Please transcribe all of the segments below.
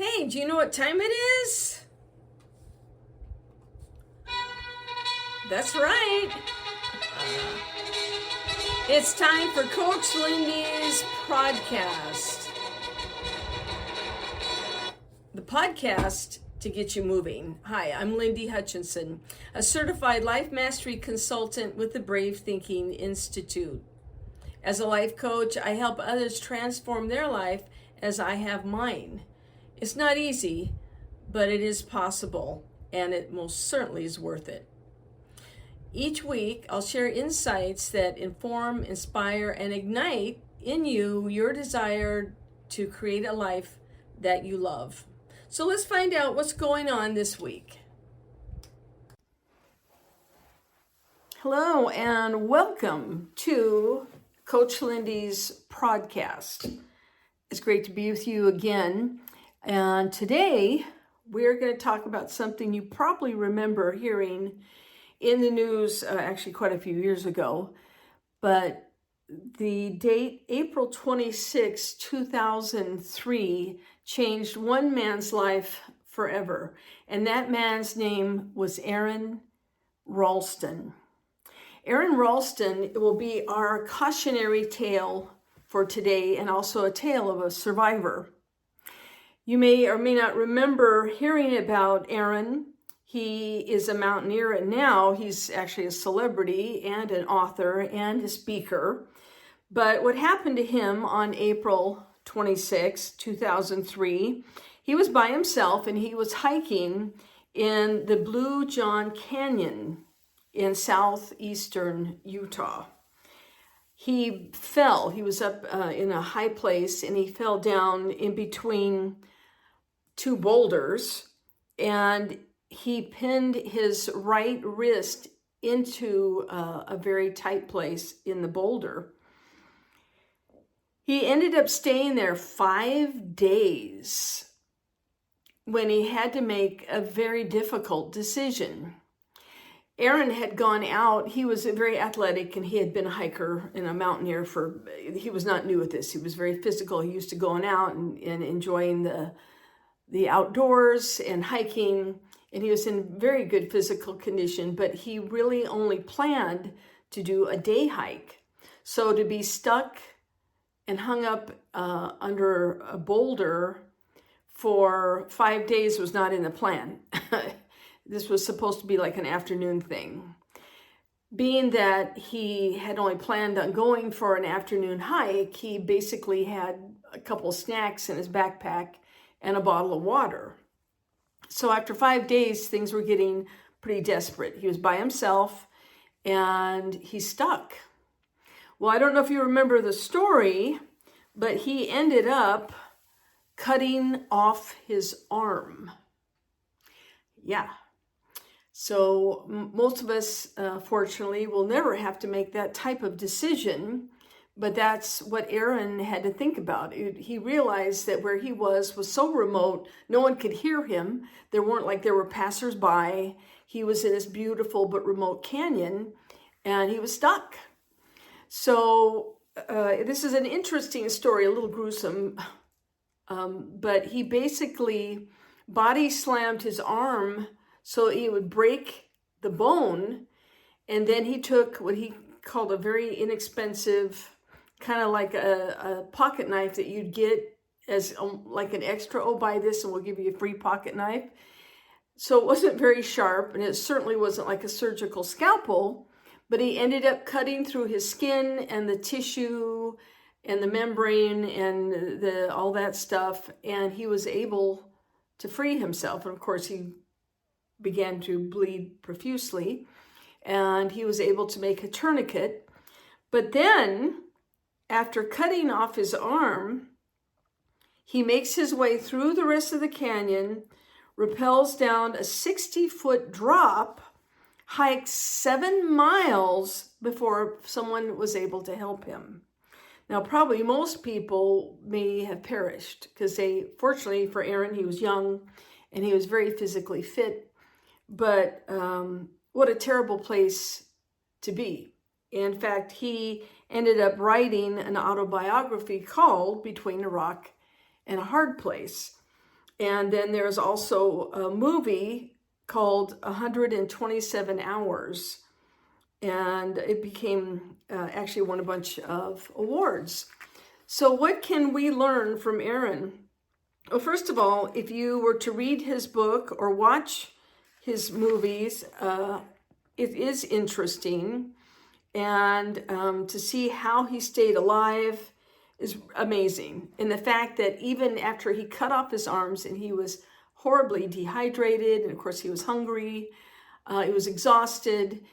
Hey, do you know what time it is? That's right. It's time for Coach Lindy's podcast. The podcast to get you moving. Hi, I'm Lindy Hutchinson, a certified life mastery consultant with the Brave Thinking Institute. As a life coach, I help others transform their life as I have mine. It's not easy, but it is possible, and it most certainly is worth it. Each week, I'll share insights that inform, inspire, and ignite in you your desire to create a life that you love. So let's find out what's going on this week. Hello, and welcome to Coach Lindy's podcast. It's great to be with you again. And today, we're going to talk about something you probably remember hearing in the news actually quite a few years ago, but the date April 26, 2003 changed one man's life forever, and that man's name was Aron Ralston. Aron Ralston will be our cautionary tale for today, and also a tale of a survivor. You may or may not remember hearing about Aron. He is a mountaineer, and now he's actually a celebrity and an author and a speaker. But what happened to him on April 26, 2003, he was by himself and he was hiking in the Blue John Canyon in southeastern Utah. He fell. He was up in a high place, and he fell down in between two boulders, and he pinned his right wrist into a very tight place in the boulder. He ended up staying there 5 days when he had to make a very difficult decision. Aron had gone out. He was very athletic, and he had been a hiker and a mountaineer he was not new at this. He was very physical. He used to going out and enjoying the outdoors and hiking, and he was in very good physical condition, but he really only planned to do a day hike. So to be stuck and hung up under a boulder for 5 days was not in the plan. This was supposed to be like an afternoon thing. Being that he had only planned on going for an afternoon hike, he basically had a couple snacks in his backpack and a bottle of water. So after 5 days, things were getting pretty desperate. He was by himself and he's stuck. Well, I don't know if you remember the story, but he ended up cutting off his arm. Yeah. So most of us, fortunately, will never have to make that type of decision, but that's what Aron had to think about. He realized that where he was so remote, no one could hear him. There were passersby. He was in this beautiful but remote canyon, and he was stuck. So this is an interesting story, a little gruesome, but he basically body slammed his arm so he would break the bone, and then he took what he called a very inexpensive, kind of like a pocket knife that you'd get as like an extra, oh, buy this and we'll give you a free pocket knife. So it wasn't very sharp, and it certainly wasn't like a surgical scalpel, but he ended up cutting through his skin and the tissue and the membrane and all that stuff, and he was able to free himself. And of course, he began to bleed profusely, and he was able to make a tourniquet. But then, after cutting off his arm, he makes his way through the rest of the canyon, rappels down a 60-foot drop, hikes 7 miles before someone was able to help him. Now, probably most people may have perished because fortunately for Aron, he was young and he was very physically fit. But what a terrible place to be. In fact, he ended up writing an autobiography called Between a Rock and a Hard Place. And then there's also a movie called 127 Hours. And it became actually won a bunch of awards. So what can we learn from Aron? Well, first of all, if you were to read his book or watch his movies, it is interesting. And to see how he stayed alive is amazing. And the fact that even after he cut off his arms and he was horribly dehydrated, and of course he was hungry, he was exhausted,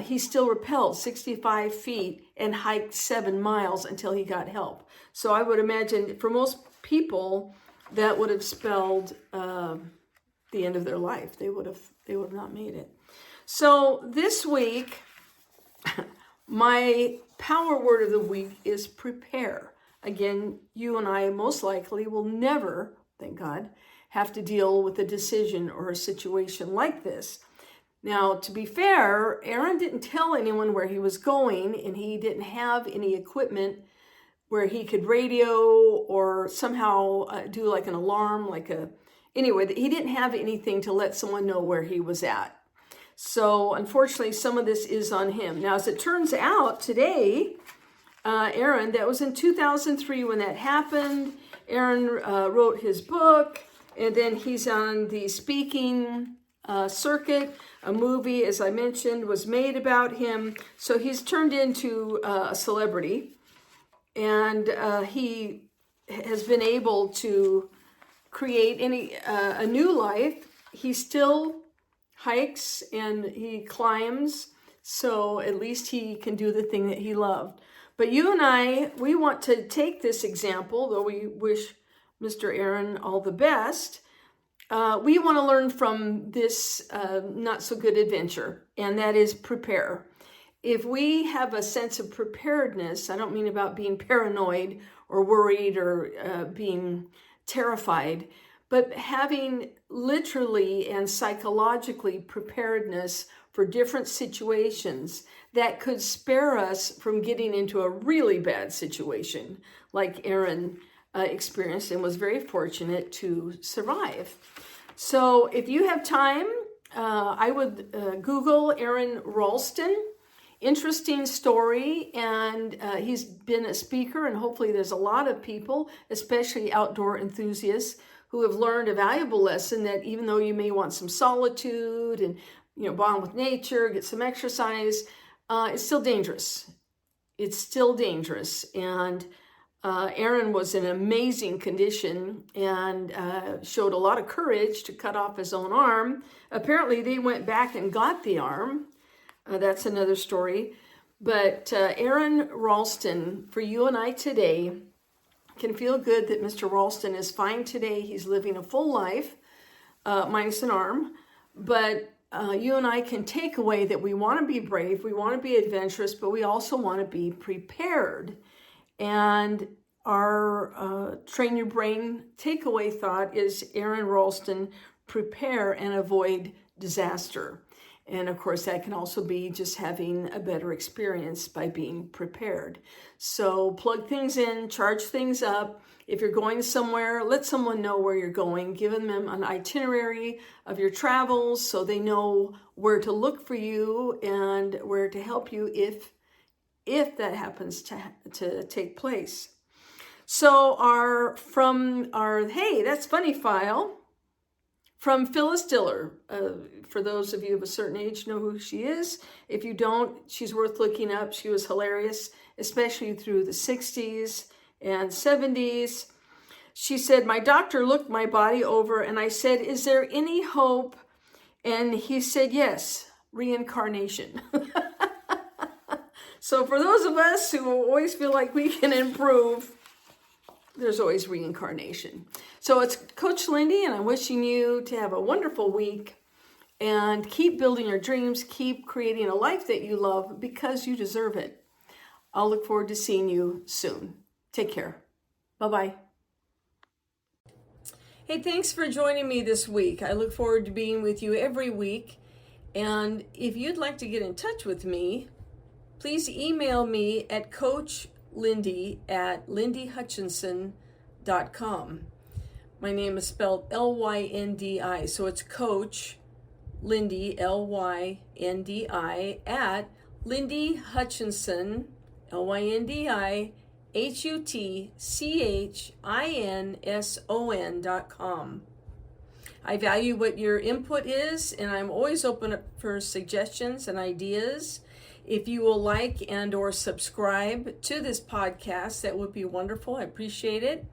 he still rappelled 65 feet and hiked 7 miles until he got help. So I would imagine for most people that would have spelled the end of their life. They would have not made it. So this week, my power word of the week is prepare. Again, you and I most likely will never, thank God, have to deal with a decision or a situation like this. Now, to be fair, Aron didn't tell anyone where he was going, and he didn't have any equipment where he could radio or somehow do like an alarm, anyway, he didn't have anything to let someone know where he was at. So unfortunately, some of this is on him. Now, as it turns out today, Aron, that was in 2003 when that happened. Aron wrote his book, and then he's on the speaking circuit. A movie, as I mentioned, was made about him. So he's turned into a celebrity, and he has been able to create a new life. He still hikes and he climbs, so at least he can do the thing that he loved. But you and I, we want to take this example, though we wish Mr. Aron all the best. We want to learn from this not so good adventure, and that is prepare. If we have a sense of preparedness, I don't mean about being paranoid or worried or being terrified, but having literally and psychologically preparedness for different situations that could spare us from getting into a really bad situation like Aron experienced and was very fortunate to survive. So if you have time, I would Google Aron Ralston. Interesting story, and he's been a speaker, and hopefully there's a lot of people, especially outdoor enthusiasts, who have learned a valuable lesson that even though you may want some solitude and bond with nature, get some exercise, it's still dangerous. It's still dangerous. And Aron was in amazing condition and showed a lot of courage to cut off his own arm. Apparently they went back and got the arm. That's another story. But Aron Ralston, for you and I today, can feel good that Mr. Ralston is fine today. He's living a full life, minus an arm. But you and I can take away that we want to be brave, we want to be adventurous, but we also want to be prepared. And our train your brain takeaway thought is Aron Ralston, prepare and avoid disaster. And of course, that can also be just having a better experience by being prepared. So plug things in, charge things up. If you're going somewhere, let someone know where you're going. Give them an itinerary of your travels so they know where to look for you and where to help you if that happens to take place. So from our Hey, That's Funny file, from Phyllis Diller. For those of you of a certain age know who she is. If you don't, she's worth looking up. She was hilarious, especially through the 60s and 70s. She said, my doctor looked my body over and I said, is there any hope? And he said, yes, reincarnation. So for those of us who always feel like we can improve, there's always reincarnation. So it's Coach Lindy, and I'm wishing you to have a wonderful week and keep building your dreams, keep creating a life that you love because you deserve it. I'll look forward to seeing you soon. Take care. Bye-bye. Hey, thanks for joining me this week. I look forward to being with you every week. And if you'd like to get in touch with me, please email me at coachlindy@lindyhutchinson.com. My name is spelled Lyndi, so it's Coach Lindy, Lyndi, at Lindy Hutchinson, LYNDIHUTCHINSON.com. I value what your input is, and I'm always open for suggestions and ideas. If you will like and or subscribe to this podcast, that would be wonderful. I appreciate it.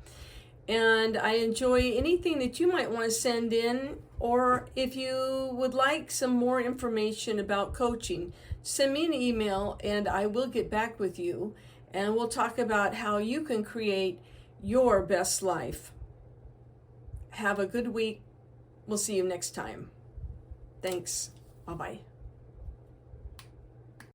And I enjoy anything that you might want to send in, or if you would like some more information about coaching, send me an email and I will get back with you, and we'll talk about how you can create your best life. Have a good week. We'll see you next time. Thanks. Bye-bye.